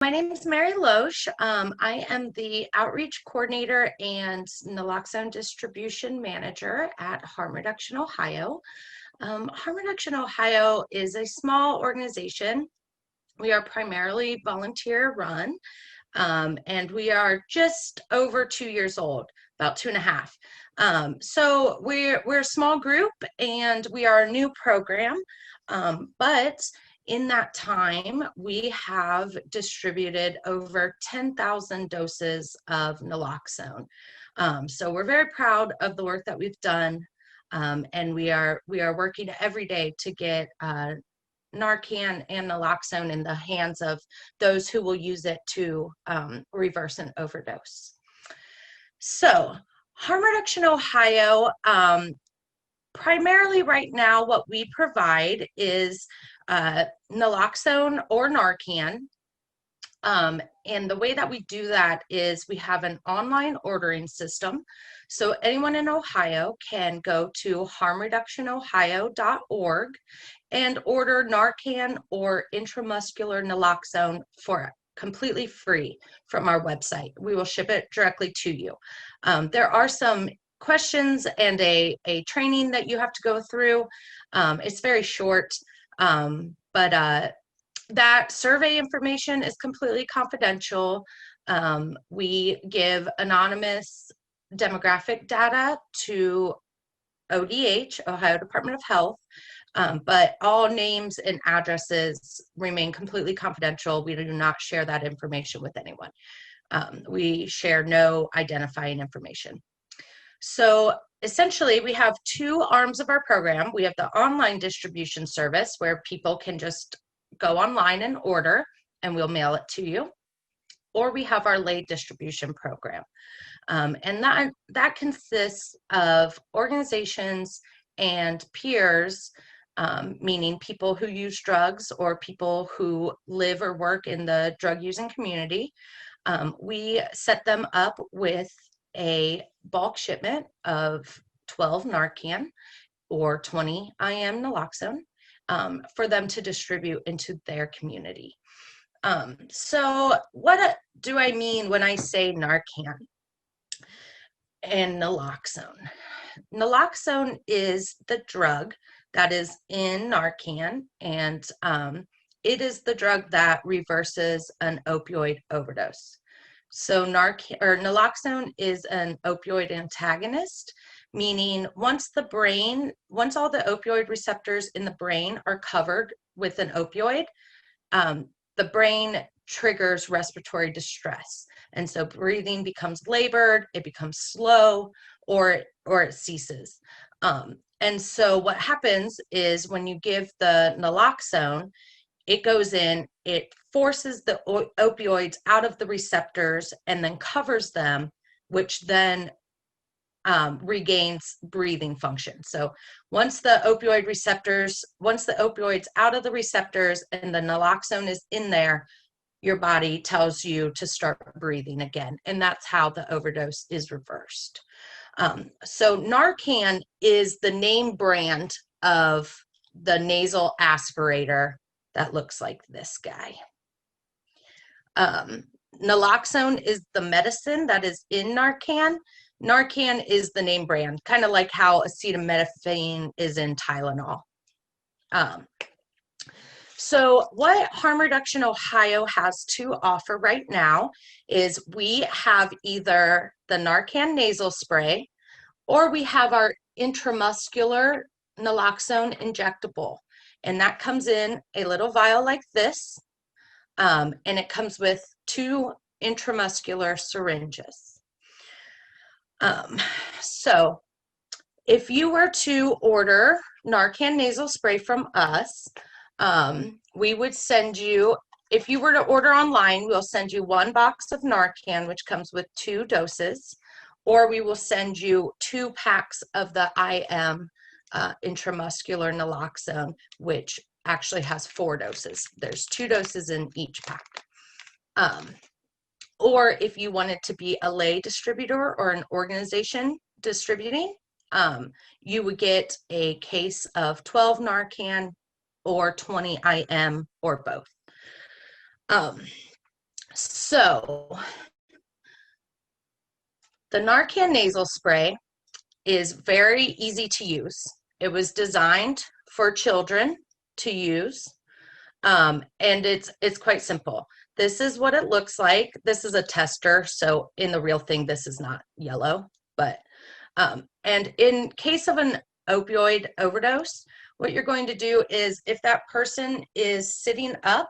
My name is Mary Loesch. I am the Outreach Coordinator and Naloxone Distribution Manager at Harm Reduction Ohio. Harm Reduction Ohio is a small organization. We are primarily volunteer run, and we are just over 2 years old, about 2.5. So we're a small group and we are a new program, but in that time, we have distributed over 10,000 doses of naloxone. So we're very proud of the work that we've done, and we are working every day to get Narcan and naloxone in the hands of those who will use it to reverse an overdose. So Harm Reduction Ohio, primarily right now, what we provide is naloxone or Narcan. And the way that we do that is we have an online ordering system. So anyone in Ohio can go to harmreductionohio.org and order Narcan or intramuscular naloxone for completely free from our website. We will ship it directly to you. There are some questions and a training that you have to go through. It's very short, but that survey information is completely confidential. We give anonymous demographic data to ODH, Ohio Department of Health, but all names and addresses remain completely confidential. We do not share that information with anyone. We share no identifying information. So essentially, we have two arms of our program. We have the online distribution service where people can just go online and order, and we'll mail it to you. Or we have our lay distribution program. And that consists of organizations and peers, meaning people who use drugs or people who live or work in the drug using community. We set them up with a bulk shipment of 12 Narcan or 20 IM naloxone for them to distribute into their community. So what do I mean when I say Narcan and naloxone? Naloxone is the drug that is in Narcan, and it is the drug that reverses an opioid overdose. So naloxone is an opioid antagonist, meaning once all the opioid receptors in the brain are covered with an opioid, the brain triggers respiratory distress. And so breathing becomes labored, it becomes slow, or it ceases. And so what happens is when you give the naloxone, it goes in, it forces the opioids out of the receptors and then covers them, which then regains breathing function. So once the opioids out of the receptors and the naloxone is in there, your body tells you to start breathing again. And that's how the overdose is reversed. So Narcan is the name brand of the nasal aspirator that looks like this guy. Naloxone is the medicine that is in Narcan. Narcan is the name brand, kind of like how acetaminophen is in Tylenol. So what Harm Reduction Ohio has to offer right now is we have either the Narcan nasal spray or we have our intramuscular naloxone injectable. And that comes in a little vial like this, and it comes with 2 intramuscular syringes. So if you were to order Narcan nasal spray from us, we would send you, if you were to order online, we'll send you 1 box of Narcan, which comes with 2 doses, or we will send you 2 packs of the IM intramuscular naloxone, which actually has 4 doses. There's 2 doses in each pack. Or if you wanted to be a lay distributor or an organization distributing, you would get a case of 12 Narcan or 20 IM or both. So the Narcan nasal spray is very easy to use. It was designed for children to use, and it's quite simple. This is what it looks like. This is a tester, so in the real thing, this is not yellow, but and in case of an opioid overdose, what you're going to do is if that person is sitting up,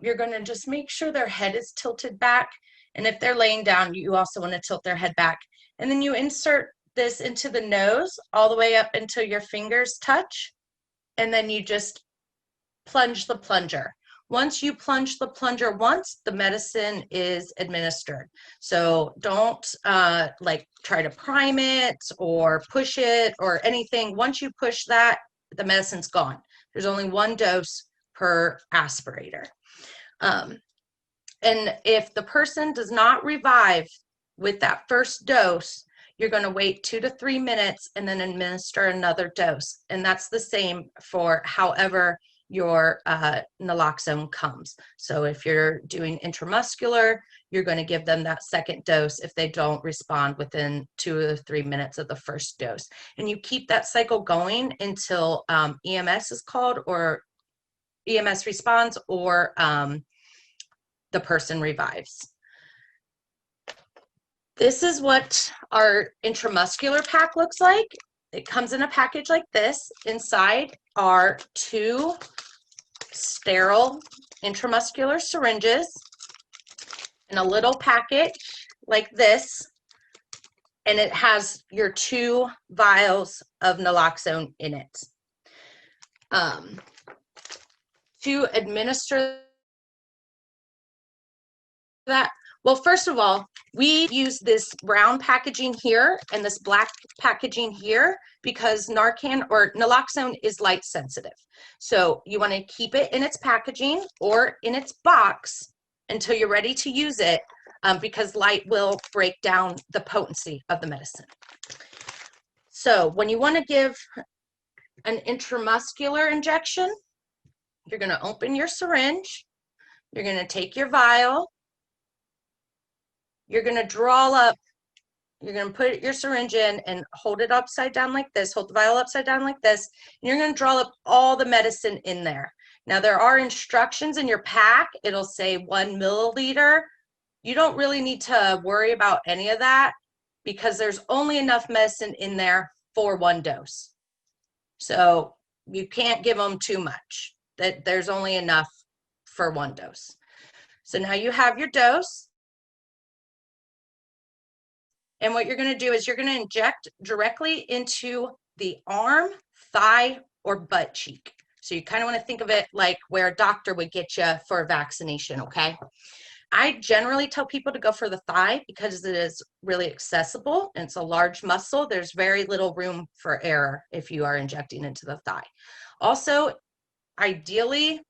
you're going to just make sure their head is tilted back. And if they're laying down, you also want to tilt their head back. And then you insert this into the nose all the way up until your fingers touch. And then you just plunge the plunger. Once you plunge the plunger once, the medicine is administered. So don't like try to prime it or push it or anything. Once you push that, the medicine's gone. There's only one dose per aspirator. And if the person does not revive with that first dose, you're going to wait 2 to 3 minutes and then administer another dose. And that's the same for however your naloxone comes. So if you're doing intramuscular, you're going to give them that second dose if they don't respond within 2 or 3 minutes of the first dose. And you keep that cycle going until EMS is called or EMS responds or the person revives. This is what our intramuscular pack looks like. It comes in a package like this. Inside are 2 sterile intramuscular syringes and a little packet like this, and it has your 2 vials of naloxone in it. To administer that, well, first of all, we use this brown packaging here and this black packaging here because Narcan or naloxone is light sensitive. So you want to keep it in its packaging or in its box until you're ready to use it because light will break down the potency of the medicine. So when you want to give an intramuscular injection, you're going to open your syringe, you're going to take your vial, you're going to draw up, you're going to put your syringe in and hold it upside down like this, hold the vial upside down like this, and you're going to draw up all the medicine in there. Now there are instructions in your pack. It'll say 1 milliliter. You don't really need to worry about any of that because there's only enough medicine in there for 1 dose. So you can't give them too much. That there's only enough for 1 dose. So now you have your dose. And what you're going to do is you're going to inject directly into the arm, thigh, or butt cheek. So you kind of want to think of it like where a doctor would get you for a vaccination, okay? I generally tell people to go for the thigh because it is really accessible and it's a large muscle. There's very little room for error if you are injecting into the thigh. Also, ideally,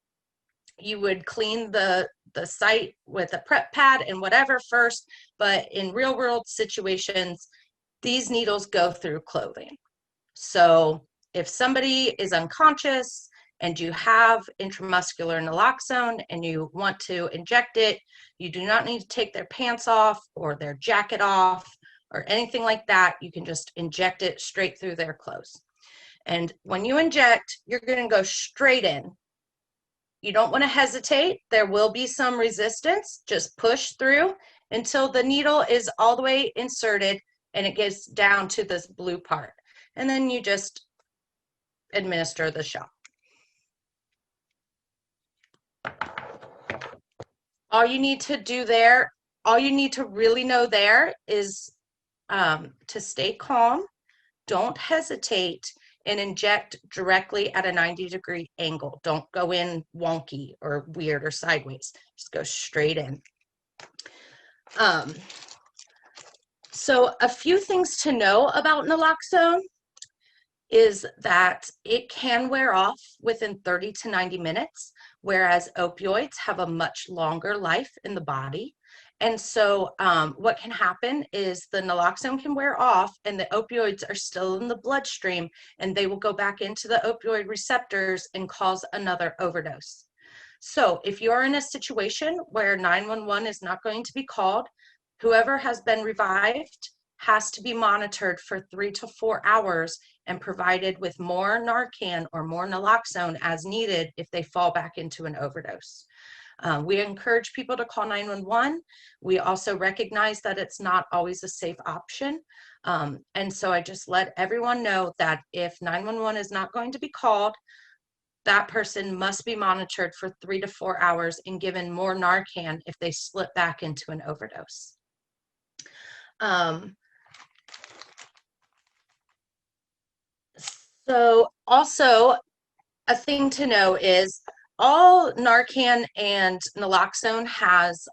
you would clean the site with a prep pad and whatever first, but in real world situations, these needles go through clothing. So if somebody is unconscious and you have intramuscular naloxone and you want to inject it, you do not need to take their pants off or their jacket off or anything like that. You can just inject it straight through their clothes. And when you inject, you're going to go straight in. You don't want to hesitate. There will be some resistance. Just push through until the needle is all the way inserted and it gets down to this blue part. And then you just administer the shot. All you need to do there, all you need to really know there is to stay calm. Don't hesitate and inject directly at a 90-degree angle. Don't go in wonky or weird or sideways. Just go straight in. So a few things to know about naloxone is that it can wear off within 30 to 90 minutes, whereas opioids have a much longer life in the body. And so what can happen is the naloxone can wear off and the opioids are still in the bloodstream and they will go back into the opioid receptors and cause another overdose. So if you're in a situation where 911 is not going to be called, whoever has been revived has to be monitored for 3 to 4 hours and provided with more Narcan or more naloxone as needed if they fall back into an overdose. We encourage people to call 911. We also recognize that it's not always a safe option. And so I just let everyone know that if 911 is not going to be called, that person must be monitored for 3 to 4 hours and given more Narcan if they slip back into an overdose. So also a thing to know is all Narcan and naloxone has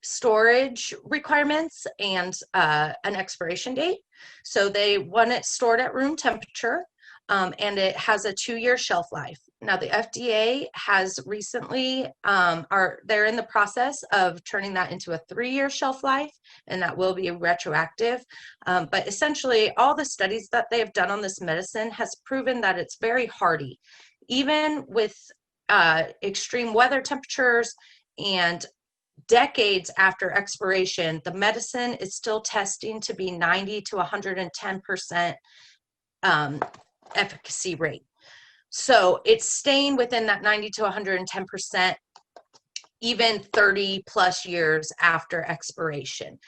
storage requirements and an expiration date. So they want it stored at room temperature, and it has a 2-year shelf life. Now the FDA has recently, they're in the process of turning that into a 3-year shelf life, and that will be retroactive. But essentially all the studies that they have done on this medicine has proven that it's very hardy. Even with extreme weather temperatures and decades after expiration, the medicine is still testing to be 90 to 110% efficacy rate. So it's staying within that 90 to 110%, even 30 plus years after expiration.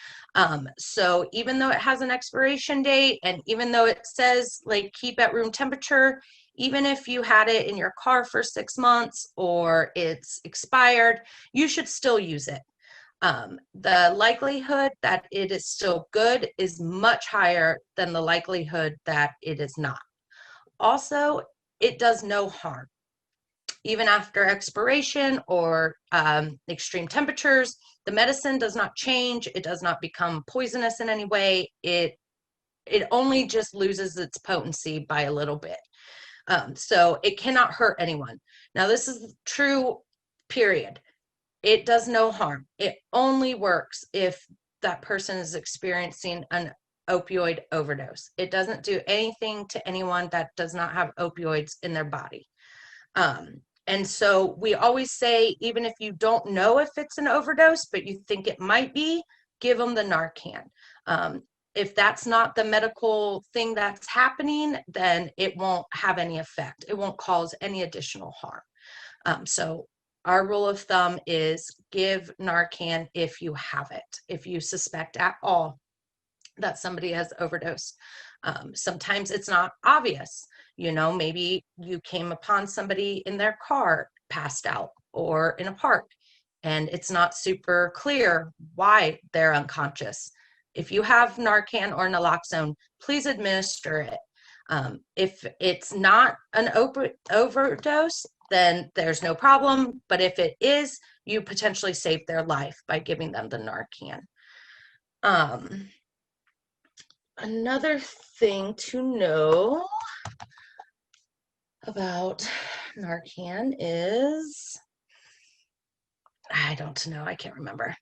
So even though it has an expiration date, and even though it says like keep at room temperature, even if you had it in your car for 6 months or it's expired, you should still use it. The likelihood that it is still good is much higher than the likelihood that it is not. Also, it does no harm. Even after expiration or extreme temperatures, the medicine does not change. It does not become poisonous in any way. It only just loses its potency by a little bit. So it cannot hurt anyone. Now, this is true, period. It does no harm. It only works if that person is experiencing an opioid overdose. It doesn't do anything to anyone that does not have opioids in their body. And so we always say, even if you don't know if it's an overdose, but you think it might be, give them the Narcan. If that's not the medical thing that's happening, then it won't have any effect. It won't cause any additional harm. So our rule of thumb is give Narcan if you have it, if you suspect at all that somebody has overdosed. Sometimes it's not obvious. You know, maybe you came upon somebody in their car passed out or in a park, and it's not super clear why they're unconscious. If you have Narcan or naloxone, please administer it. If it's not an overdose, then there's no problem. But if it is, you potentially save their life by giving them the Narcan. Another thing to know about Narcan is, I don't know, I can't remember.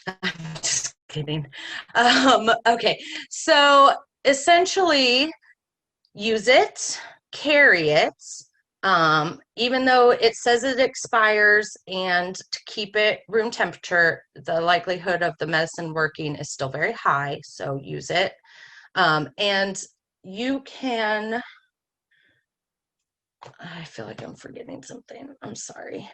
I'm just kidding. Okay, so essentially use it, carry it, even though it says it expires, and to keep it room temperature, the likelihood of the medicine working is still very high, so use it. And you can, I feel like I'm forgetting something. I'm sorry.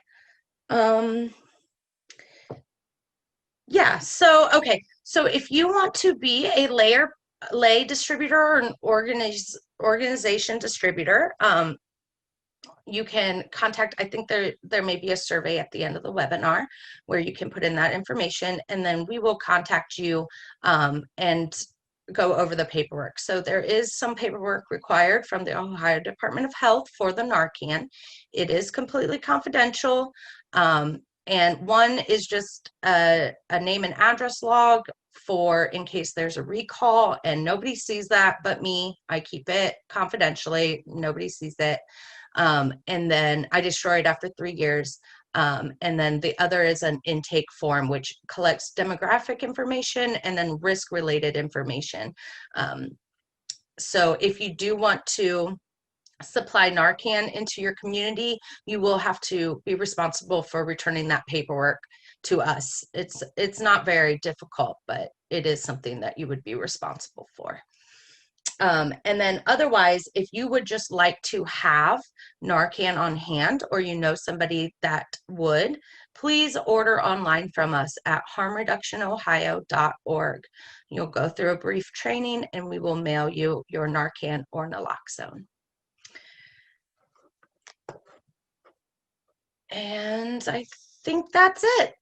Yeah, so, okay. So if you want to be a lay distributor or an organization distributor, you can contact, I think there may be a survey at the end of the webinar where you can put in that information, and then we will contact you and go over the paperwork. So there is some paperwork required from the Ohio Department of Health for the Narcan. It is completely confidential. And one is just a name and address log for in case there's a recall, and nobody sees that but me. I keep it confidentially. Nobody sees it. And then I destroy it after 3 years. And then the other is an intake form, which collects demographic information and then risk-related information. So if you do want to supply Narcan into your community, you will have to be responsible for returning that paperwork to us. It's not very difficult, but it is something that you would be responsible for. And then otherwise, if you would just like to have Narcan on hand, or you know somebody that would, please order online from us at harmreductionohio.org. You'll go through a brief training and we will mail you your Narcan or naloxone. And I think that's it.